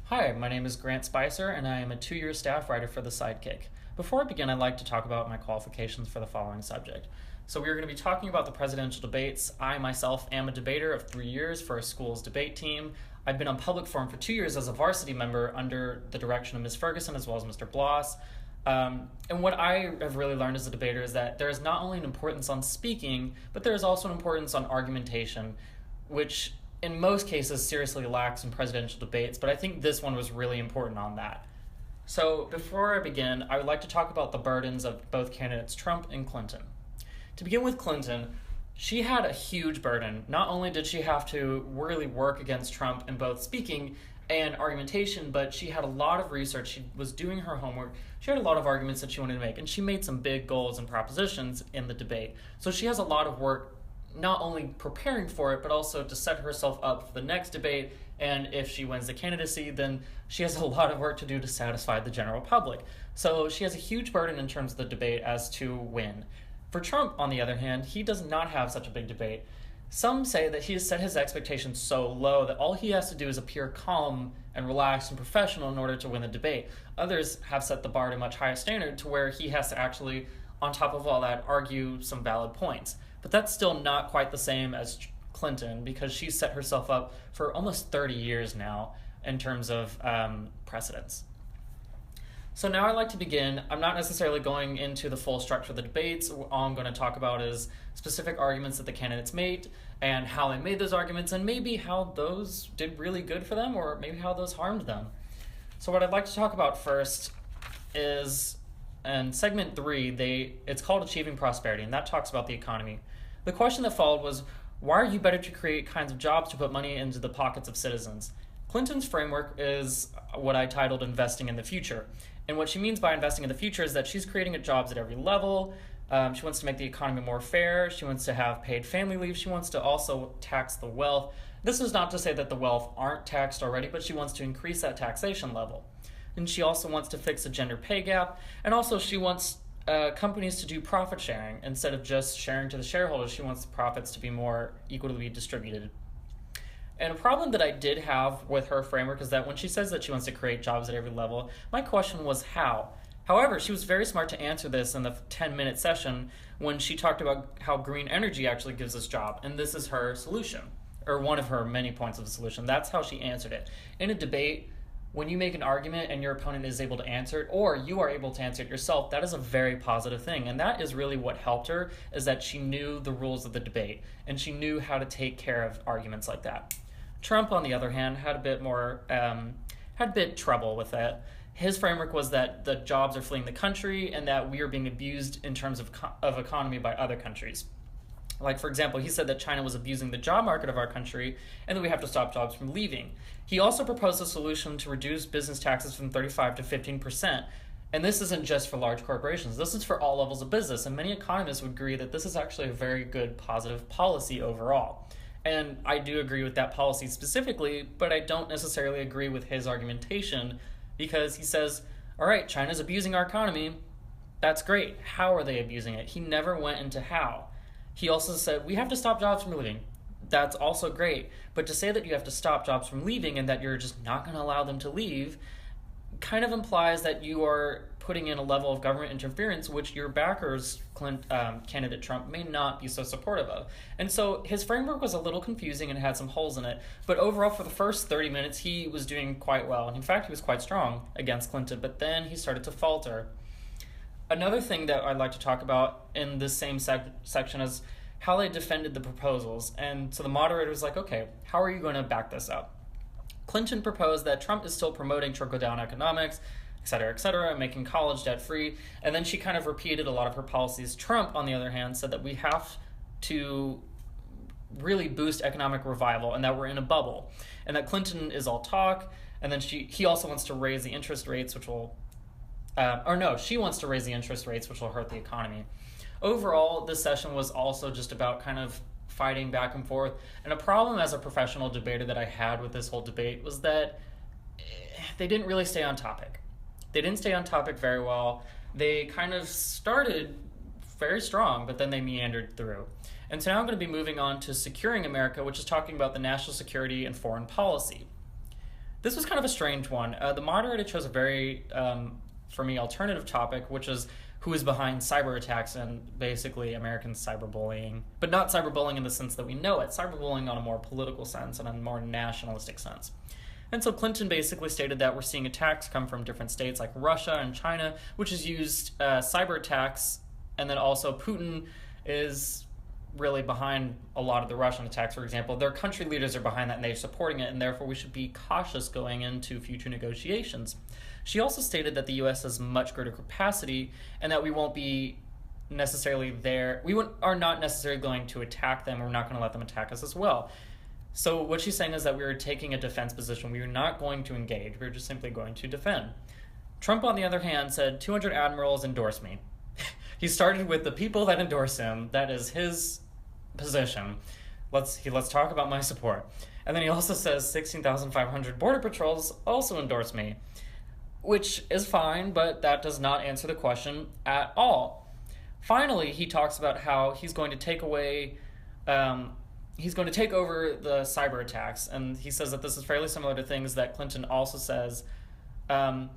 Hi, my name is Grant Spicer, and I am a two-year staff writer for The Sidekick. Before I begin, I'd like to talk about my qualifications for the following subject. So we are going to be talking about the presidential debates. I myself am a debater of 3 years for a school's debate team. I've been on public forum for 2 years as a varsity member under the direction of Ms. Ferguson as well as Mr. Bloss. And what I have really learned as a debater is that there is not only an importance on speaking, but there is also an importance on argumentation, which in most cases seriously lacks in presidential debates, but I think this one was really important on that. So before I begin, I would like to talk about the burdens of both candidates Trump and Clinton. To begin with Clinton, she had a huge burden. Not only did she have to really work against Trump in both speaking and argumentation, but she had a lot of research. She was doing her homework. She had a lot of arguments that she wanted to make, and she made some big goals and propositions in the debate. So she has a lot of work not only preparing for it, but also to set herself up for the next debate. And if she wins the candidacy, then she has a lot of work to do to satisfy the general public. So she has a huge burden in terms of the debate as to win. For Trump, on the other hand, he does not have such a big debate. Some say that he has set his expectations so low that all he has to do is appear calm and relaxed and professional in order to win the debate. Others have set the bar to a much higher standard to where he has to actually, on top of all that, argue some valid points. But that's still not quite the same as Clinton, because she's set herself up for almost 30 years now in terms of precedence. So now I'd like to begin. I'm not necessarily going into the full structure of the debates. All I'm going to talk about is specific arguments that the candidates made and how they made those arguments, and maybe how those did really good for them or maybe how those harmed them. So what I'd like to talk about first is in segment 3, it's called Achieving Prosperity, and that talks about the economy. The question that followed was, why are you better to create kinds of jobs to put money into the pockets of citizens? Clinton's framework is what I titled Investing in the Future. And what she means by investing in the future is that she's creating jobs at every level. She wants to make the economy more fair. She wants to have paid family leave. She wants to also tax the wealth. This is not to say that the wealth aren't taxed already, but she wants to increase that taxation level. And she also wants to fix the gender pay gap. And also she wants companies to do profit sharing instead of just sharing to the shareholders. She wants the profits to be more equally distributed. And a problem that I did have with her framework is that when she says that she wants to create jobs at every level, my question was how? However, she was very smart to answer this in the 10-minute session when she talked about how green energy actually gives us jobs, and this is her solution, or one of her many points of the solution. That's how she answered it. In a debate, when you make an argument and your opponent is able to answer it, or you are able to answer it yourself, that is a very positive thing. And that is really what helped her, is that she knew the rules of the debate, and she knew how to take care of arguments like that. Trump, on the other hand, had a bit trouble with it. His framework was that the jobs are fleeing the country and that we are being abused in terms of economy by other countries. Like, for example, he said that China was abusing the job market of our country and that we have to stop jobs from leaving. He also proposed a solution to reduce business taxes from 35 to 15%. And this isn't just for large corporations. This is for all levels of business. And many economists would agree that this is actually a very good, positive policy overall. And I do agree with that policy specifically, but I don't necessarily agree with his argumentation, because he says, all right, China's abusing our economy. That's great. How are they abusing it? He never went into how. He also said, we have to stop jobs from leaving. That's also great. But to say that you have to stop jobs from leaving and that you're just not going to allow them to leave kind of implies that you are putting in a level of government interference which your backers, candidate Trump, may not be so supportive of. And so his framework was a little confusing and had some holes in it, but overall for the first 30 minutes he was doing quite well, and in fact he was quite strong against Clinton, but then he started to falter. Another thing that I'd like to talk about in this same section is how they defended the proposals. And so the moderator was like, okay, how are you going to back this up? Clinton proposed that Trump is still promoting trickle-down economics, et cetera, making college debt-free, and then she kind of repeated a lot of her policies. Trump, on the other hand, said that we have to really boost economic revival and that we're in a bubble, and that Clinton is all talk, and then he also wants to raise the interest rates, which will, she wants to raise the interest rates, which will hurt the economy. Overall, this session was also just about kind of fighting back and forth, and a problem as a professional debater that I had with this whole debate was that they didn't really stay on topic. They didn't stay on topic very well. They kind of started very strong, but then they meandered through. And so now I'm going to be moving on to Securing America, which is talking about the national security and foreign policy. This was kind of a strange one. The moderator chose a very, for me, alternative topic, which is who is behind cyber attacks and basically American cyberbullying. But not cyberbullying in the sense that we know it, cyberbullying on a more political sense and a more nationalistic sense. And so Clinton basically stated that we're seeing attacks come from different states like Russia and China, which has used cyber attacks, and then also Putin is really behind a lot of the Russian attacks, for example. Their country leaders are behind that and they're supporting it, and therefore we should be cautious going into future negotiations. She also stated that the U.S. has much greater capacity and that we won't be necessarily there. Are not necessarily going to attack them. We're not going to let them attack us as well. So what she's saying is that we are taking a defense position. We are not going to engage. We're just simply going to defend. Trump, on the other hand, said 200 admirals endorse me. He started with the people that endorse him. That is his position. Let's talk about my support. And then he also says 16,500 border patrols also endorse me, which is fine, but that does not answer the question at all. Finally, he talks about how he's going to take over the cyber attacks, and he says that this is fairly similar to things that Clinton also says, and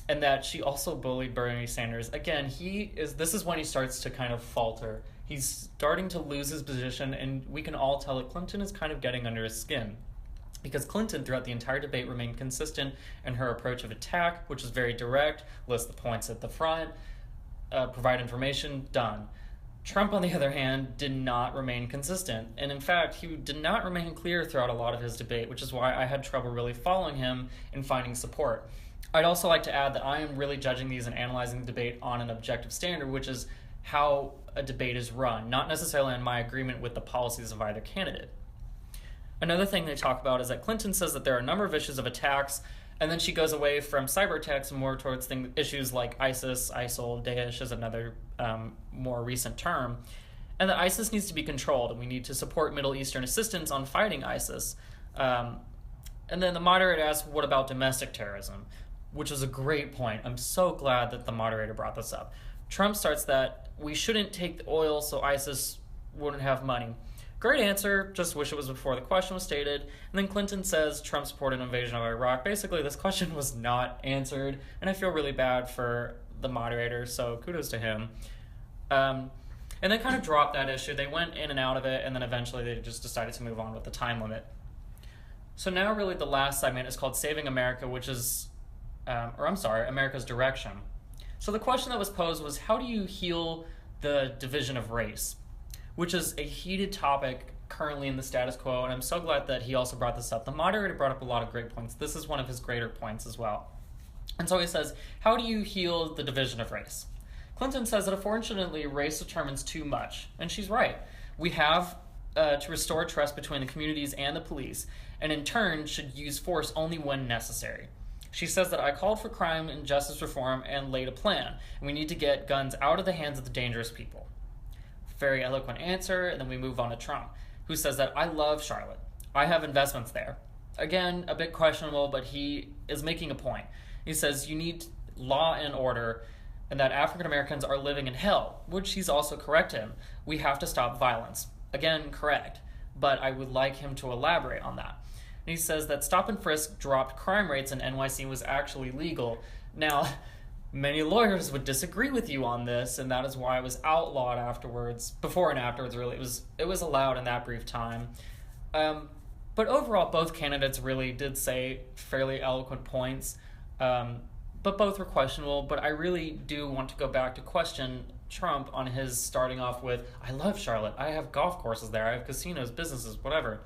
that she also bullied Bernie Sanders. Again, this is when he starts to kind of falter. He's starting to lose his position, and we can all tell that Clinton is kind of getting under his skin. Because Clinton, throughout the entire debate, remained consistent in her approach of attack, which is very direct, list the points at the front, provide information, done. Trump, on the other hand, did not remain consistent. And in fact, he did not remain clear throughout a lot of his debate, which is why I had trouble really following him and finding support. I'd also like to add that I am really judging these and analyzing the debate on an objective standard, which is how a debate is run, not necessarily on my agreement with the policies of either candidate. Another thing they talk about is that Clinton says that there are a number of issues of attacks, and then she goes away from cyber attacks and more towards issues like ISIS, ISIL, Daesh is another more recent term, and that ISIS needs to be controlled, and we need to support Middle Eastern assistance on fighting ISIS. And then the moderator asks, what about domestic terrorism? Which is a great point. I'm so glad that the moderator brought this up. Trump starts that we shouldn't take the oil so ISIS wouldn't have money. Great answer, just wish it was before the question was stated. And then Clinton says Trump supported an invasion of Iraq. Basically, this question was not answered, and I feel really bad for the moderator, so kudos to him. And they kind of dropped that issue. They went in and out of it, and then eventually they just decided to move on with the time limit. So now really the last segment is called Saving America, which is, America's Direction. So the question that was posed was, how do you heal the division of race? Which is a heated topic currently in the status quo, and I'm so glad that he also brought this up. The moderator brought up a lot of great points. This is one of his greater points as well. And so he says, how do you heal the division of race? Clinton says that unfortunately race determines too much, and she's right. We have to restore trust between the communities and the police, and in turn should use force only when necessary. She says that I called for crime and justice reform and laid a plan, and we need to get guns out of the hands of the dangerous people. Very eloquent answer, and then we move on to Trump, who says that I love Charlotte. I have investments there. Again, a bit questionable, but he is making a point. He says you need law and order, and that African Americans are living in hell, which he's also correct in. We have to stop violence. Again, correct, but I would like him to elaborate on that. And he says that stop and frisk dropped crime rates and NYC was actually legal. Now, many lawyers would disagree with you on this, and that is why it was outlawed afterwards. Before and afterwards, really. It was allowed in that brief time. But overall, both candidates really did say fairly eloquent points, but both were questionable. But I really do want to go back to question Trump on his starting off with, I love Charlotte. I have golf courses there. I have casinos, businesses, whatever.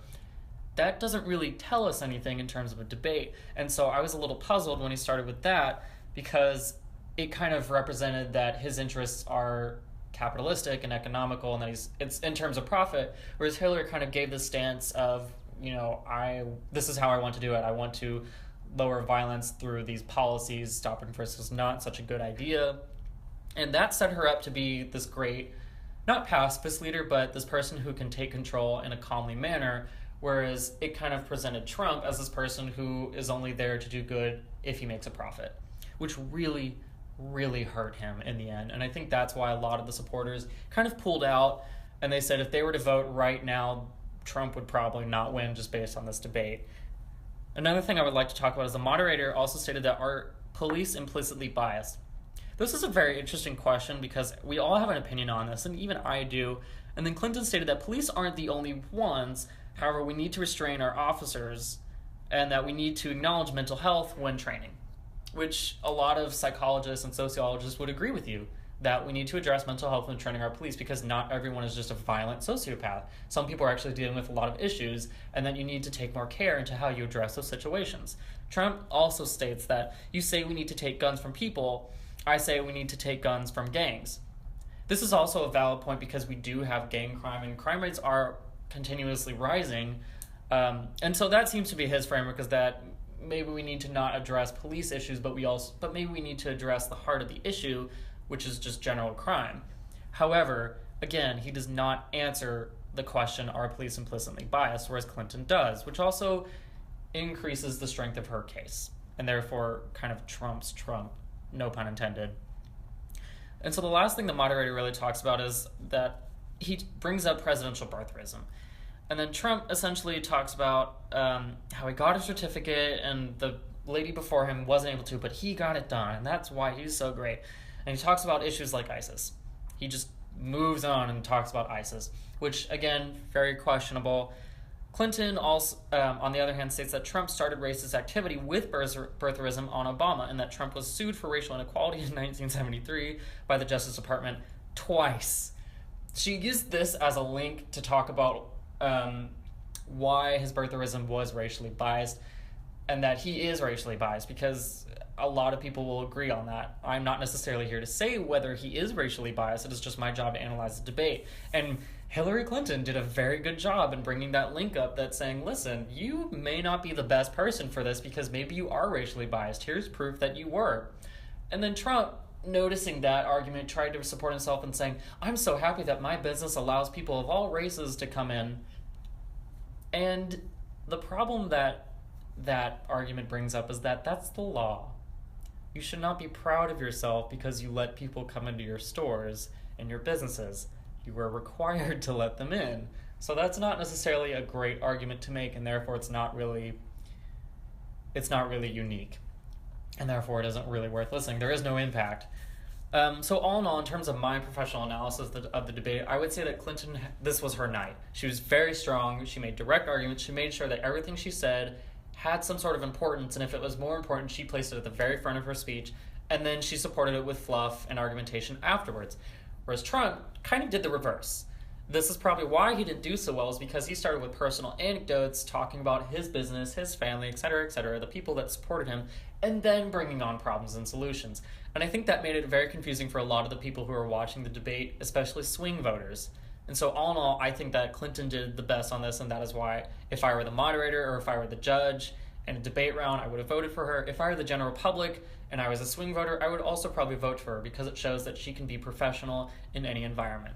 That doesn't really tell us anything in terms of a debate. And so I was a little puzzled when he started with that, because it kind of represented that his interests are capitalistic and economical, and that it's in terms of profit, whereas Hillary kind of gave the stance of, this is how I want to do it. I want to lower violence through these policies. Stop and frisk is not such a good idea. And that set her up to be this great, not pacifist leader, but this person who can take control in a calmly manner, whereas it kind of presented Trump as this person who is only there to do good if he makes a profit, which really, really hurt him in the end. And I think that's why a lot of the supporters kind of pulled out, and they said if they were to vote right now, Trump would probably not win just based on this debate. Another thing I would like to talk about is the moderator also stated that are police implicitly biased? This is a very interesting question because we all have an opinion on this, and even I do. And then Clinton stated that police aren't the only ones. However, we need to restrain our officers and that we need to acknowledge mental health when training, which a lot of psychologists and sociologists would agree with you, that we need to address mental health when training our police because not everyone is just a violent sociopath. Some people are actually dealing with a lot of issues, and that you need to take more care into how you address those situations. Trump also states that you say we need to take guns from people, I say we need to take guns from gangs. This is also a valid point because we do have gang crime, and crime rates are continuously rising. And so that seems to be his framework, is that maybe we need to not address police issues, but maybe we need to address the heart of the issue, which is just general crime. However, again, he does not answer the question, are police implicitly biased, whereas Clinton does, which also increases the strength of her case, and therefore kind of trumps Trump, no pun intended. And so the last thing the moderator really talks about is that he brings up presidential birtherism. And then Trump essentially talks about how he got a certificate and the lady before him wasn't able to, but he got it done, and that's why he's so great. And he talks about issues like ISIS. He just moves on and talks about ISIS, which, again, very questionable. Clinton also, on the other hand, states that Trump started racist activity with birtherism on Obama, and that Trump was sued for racial inequality in 1973 by the Justice Department twice. She used this as a link to talk about why his birtherism was racially biased, and that he is racially biased, because a lot of people will agree on that. I'm not necessarily here to say whether he is racially biased. It is just my job to analyze the debate. And Hillary Clinton did a very good job in bringing that link up, that's saying, listen, you may not be the best person for this because maybe you are racially biased. Here's proof that you were. And then Trump, noticing that argument, tried to support himself and saying, I'm so happy that my business allows people of all races to come in. And the problem that that argument brings up is that that's the law. You should not be proud of yourself because you let people come into your stores and your businesses. You were required to let them in. So that's not necessarily a great argument to make, and therefore it's not really unique. And therefore it isn't really worth listening. There is no impact. So all in all, in terms of my professional analysis of the debate, I would say that Clinton, this was her night. She was very strong. She made direct arguments. She made sure that everything she said had some sort of importance, and if it was more important, she placed it at the very front of her speech, and then she supported it with fluff and argumentation afterwards. Whereas Trump kind of did the reverse. This is probably why he didn't do so well, is because he started with personal anecdotes, talking about his business, his family, etc., the people that supported him, and then bringing on problems and solutions. And I think that made it very confusing for a lot of the people who were watching the debate, especially swing voters. And so all in all, I think that Clinton did the best on this, and that is why if I were the moderator or if I were the judge in a debate round, I would have voted for her. If I were the general public and I was a swing voter, I would also probably vote for her because it shows that she can be professional in any environment.